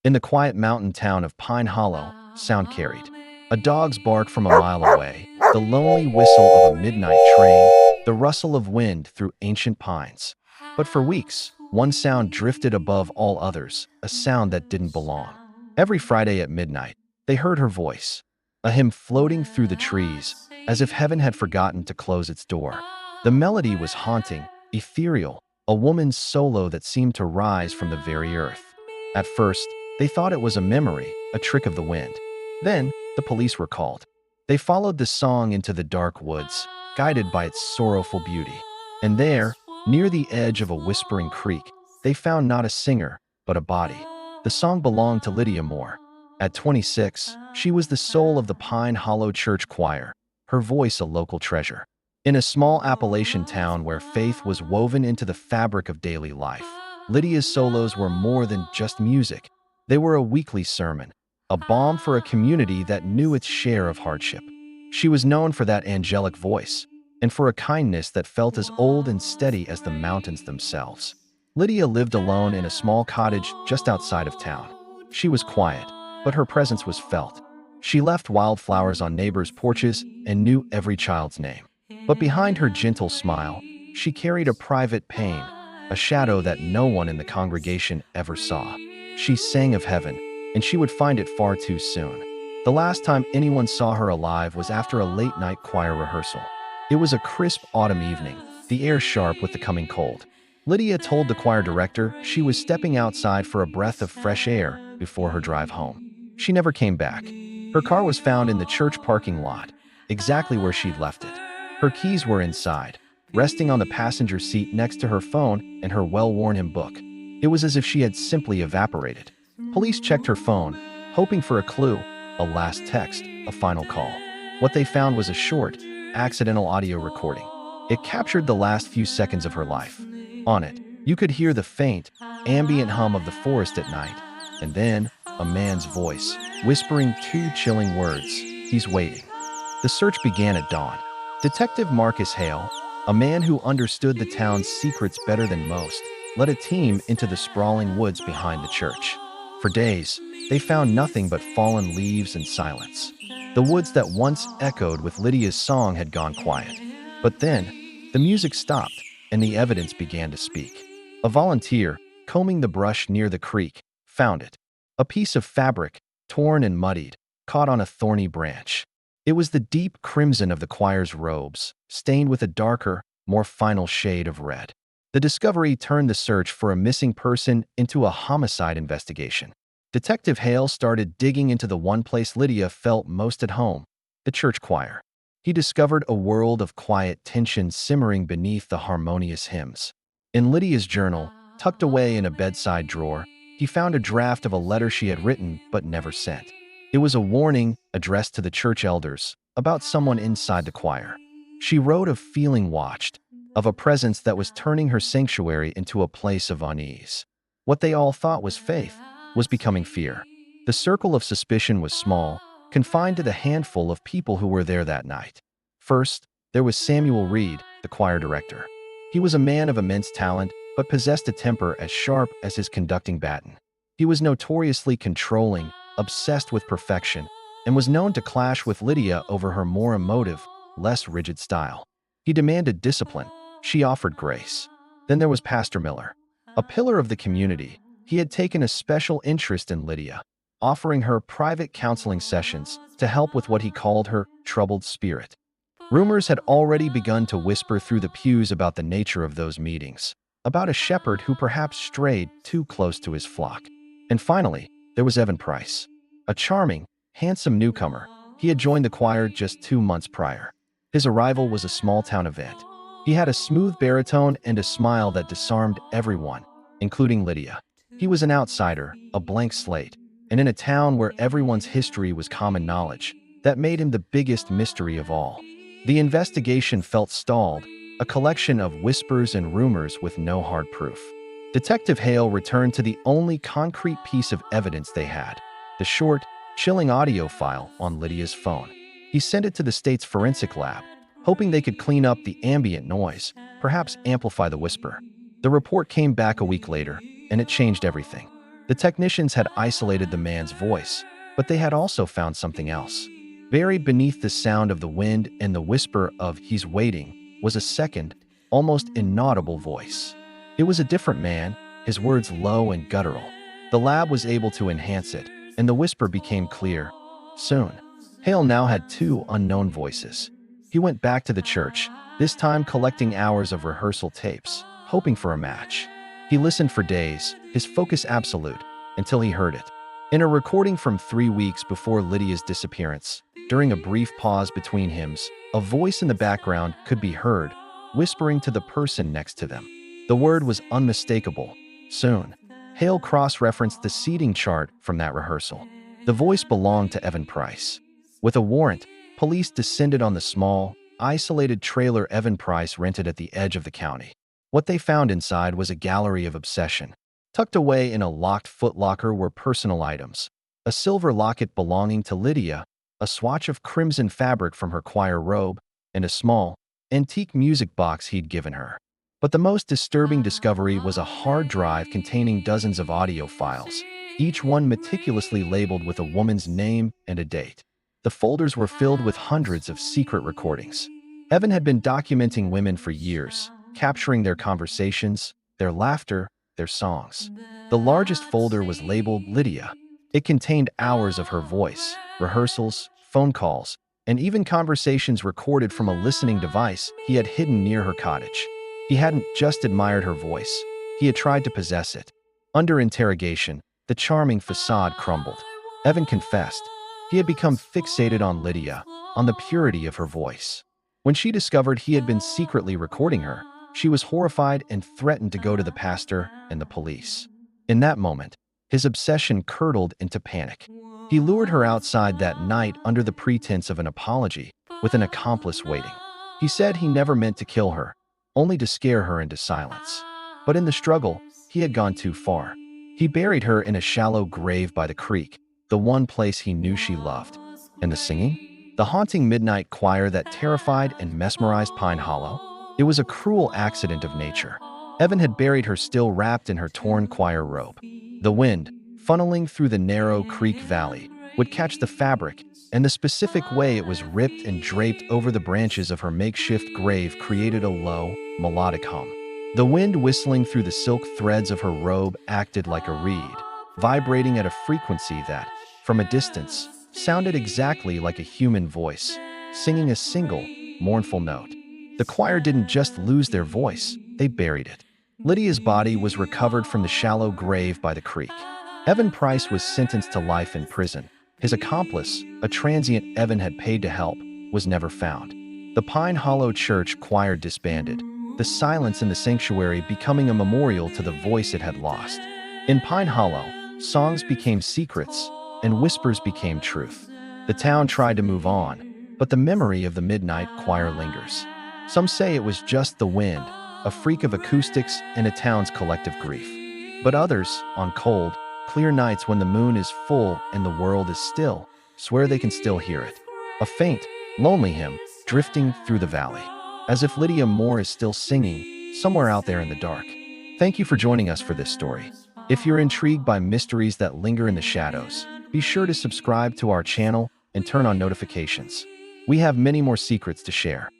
In the quiet mountain town of Pine Hollow, sound carried. A dog's bark from a mile away, the lonely whistle of a midnight train, the rustle of wind through ancient pines. But for weeks, one sound drifted above all others, a sound that didn't belong. Every Friday at midnight, they heard her voice, a hymn floating through the trees, as if heaven had forgotten to close its door. The melody was haunting, ethereal, a woman's solo that seemed to rise from the very earth. At first, they thought it was a memory, a trick of the wind. Then, the police were called. They followed the song into the dark woods, guided by its sorrowful beauty. And there, near the edge of a whispering creek, they found not a singer, but a body. The song belonged to Lydia Moore. At 26, she was the soul of the Pine Hollow Church Choir, her voice a local treasure. In a small Appalachian town where faith was woven into the fabric of daily life, Lydia's solos were more than just music. They were a weekly sermon, a balm for a community that knew its share of hardship. She was known for that angelic voice, and for a kindness that felt as old and steady as the mountains themselves. Lydia lived alone in a small cottage just outside of town. She was quiet, but her presence was felt. She left wildflowers on neighbors' porches and knew every child's name. But behind her gentle smile, she carried a private pain, a shadow that no one in the congregation ever saw. She sang of heaven, and she would find it far too soon. The last time anyone saw her alive was after a late-night choir rehearsal. It was a crisp autumn evening, the air sharp with the coming cold. Lydia told the choir director she was stepping outside for a breath of fresh air before her drive home. She never came back. Her car was found in the church parking lot, exactly where she'd left it. Her keys were inside, resting on the passenger seat next to her phone and her well-worn hymn book. It was as if she had simply evaporated. Police checked her phone, hoping for a clue, a last text, a final call. What they found was a short, accidental audio recording. It captured the last few seconds of her life. On it, you could hear the faint, ambient hum of the forest at night, and then a man's voice, whispering two chilling words, "He's waiting." The search began at dawn. Detective Marcus Hale, a man who understood the town's secrets better than most, led a team into the sprawling woods behind the church. For days, they found nothing but fallen leaves and silence. The woods that once echoed with Lydia's song had gone quiet. But then, the music stopped, and the evidence began to speak. A volunteer, combing the brush near the creek, found it. A piece of fabric, torn and muddied, caught on a thorny branch. It was the deep crimson of the choir's robes, stained with a darker, more final shade of red. The discovery turned the search for a missing person into a homicide investigation. Detective Hale started digging into the one place Lydia felt most at home, the church choir. He discovered a world of quiet tension simmering beneath the harmonious hymns. In Lydia's journal, tucked away in a bedside drawer, he found a draft of a letter she had written but never sent. It was a warning addressed to the church elders about someone inside the choir. She wrote of feeling watched, of a presence that was turning her sanctuary into a place of unease. What they all thought was faith was becoming fear. The circle of suspicion was small, confined to the handful of people who were there that night. First, there was Samuel Reed, the choir director. He was a man of immense talent, but possessed a temper as sharp as his conducting baton. He was notoriously controlling, obsessed with perfection, and was known to clash with Lydia over her more emotive, less rigid style. He demanded discipline. She offered grace. Then there was Pastor Miller. A pillar of the community, he had taken a special interest in Lydia, offering her private counseling sessions to help with what he called her troubled spirit. Rumors had already begun to whisper through the pews about the nature of those meetings, about a shepherd who perhaps strayed too close to his flock. And finally, there was Evan Price, a charming, handsome newcomer. He had joined the choir just 2 months prior. His arrival was a small-town event. He had a smooth baritone and a smile that disarmed everyone, including Lydia. He was an outsider, a blank slate, and in a town where everyone's history was common knowledge, that made him the biggest mystery of all. The investigation felt stalled, a collection of whispers and rumors with no hard proof. Detective Hale returned to the only concrete piece of evidence they had, the short, chilling audio file on Lydia's phone. He sent it to the state's forensic lab, hoping they could clean up the ambient noise, perhaps amplify the whisper. The report came back a week later, and it changed everything. The technicians had isolated the man's voice, but they had also found something else. Buried beneath the sound of the wind and the whisper of "he's waiting" was a second, almost inaudible voice. It was a different man, his words low and guttural. The lab was able to enhance it, and the whisper became clear. Soon, Hale now had two unknown voices. He went back to the church, this time collecting hours of rehearsal tapes, hoping for a match. He listened for days, his focus absolute, until he heard it. In a recording from 3 weeks before Lydia's disappearance, during a brief pause between hymns, a voice in the background could be heard, whispering to the person next to them. The word was unmistakable. Soon, Hale cross-referenced the seating chart from that rehearsal. The voice belonged to Evan Price. With a warrant, police descended on the small, isolated trailer Evan Price rented at the edge of the county. What they found inside was a gallery of obsession. Tucked away in a locked footlocker were personal items: a silver locket belonging to Lydia, a swatch of crimson fabric from her choir robe, and a small, antique music box he'd given her. But the most disturbing discovery was a hard drive containing dozens of audio files, each one meticulously labeled with a woman's name and a date. The folders were filled with hundreds of secret recordings. Evan had been documenting women for years, capturing their conversations, their laughter, their songs. The largest folder was labeled Lydia. It contained hours of her voice, rehearsals, phone calls, and even conversations recorded from a listening device he had hidden near her cottage. He hadn't just admired her voice, he had tried to possess it. Under interrogation, the charming facade crumbled. Evan confessed. He had become fixated on Lydia, on the purity of her voice. When she discovered he had been secretly recording her, she was horrified and threatened to go to the pastor and the police. In that moment, his obsession curdled into panic. He lured her outside that night under the pretense of an apology, with an accomplice waiting. He said he never meant to kill her, only to scare her into silence. But in the struggle, he had gone too far. He buried her in a shallow grave by the creek, the one place he knew she loved. And the singing? The haunting midnight choir that terrified and mesmerized Pine Hollow? It was a cruel accident of nature. Evan had buried her still wrapped in her torn choir robe. The wind, funneling through the narrow creek valley, would catch the fabric, and the specific way it was ripped and draped over the branches of her makeshift grave created a low, melodic hum. The wind whistling through the silk threads of her robe acted like a reed, vibrating at a frequency that, from a distance, sounded exactly like a human voice, singing a single, mournful note. The choir didn't just lose their voice, they buried it. Lydia's body was recovered from the shallow grave by the creek. Evan Price was sentenced to life in prison. His accomplice, a transient Evan had paid to help, was never found. The Pine Hollow Church choir disbanded, the silence in the sanctuary becoming a memorial to the voice it had lost. In Pine Hollow, songs became secrets, and whispers became truth. The town tried to move on, but the memory of the midnight choir lingers. Some say it was just the wind, a freak of acoustics and a town's collective grief. But others, on cold, clear nights when the moon is full and the world is still, swear they can still hear it. A faint, lonely hymn, drifting through the valley. As if Lydia Moore is still singing, somewhere out there in the dark. Thank you for joining us for this story. If you're intrigued by mysteries that linger in the shadows, be sure to subscribe to our channel and turn on notifications. We have many more secrets to share.